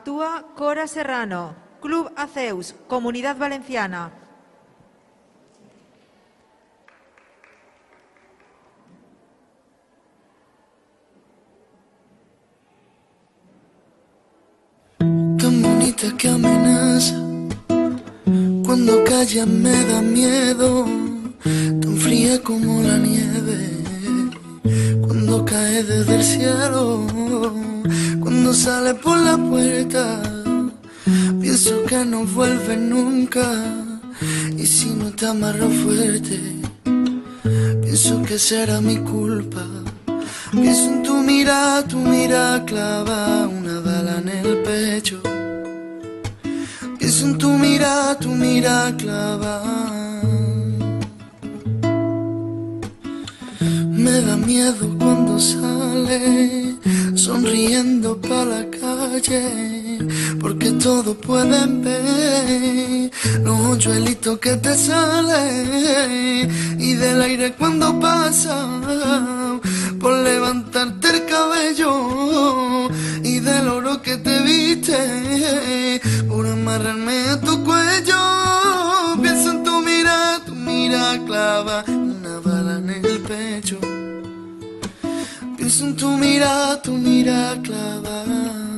Actúa Cora Serrano, Club Aceus, Comunidad Valenciana. Tan bonita que amenaza, cuando calla me da miedo, tan fría como la nieve, cuando cae desde el cielo, cuando sale por la puerta, pienso que no vuelve nunca, y si no te amarro fuerte, pienso que será mi culpa. Pienso en tu mira clava una bala en el pecho. Pienso en tu mira clava. Me da miedo cuando sale sonriendo pa' la calle, porque todos pueden ver los hoyuelitos que te salen y del aire cuando pasa por levantarte el cabello y del oro que te viste por amarrarme a tu cuello. Pienso en tu mira clava una bala en el pecho. Pienso en tu mira clava.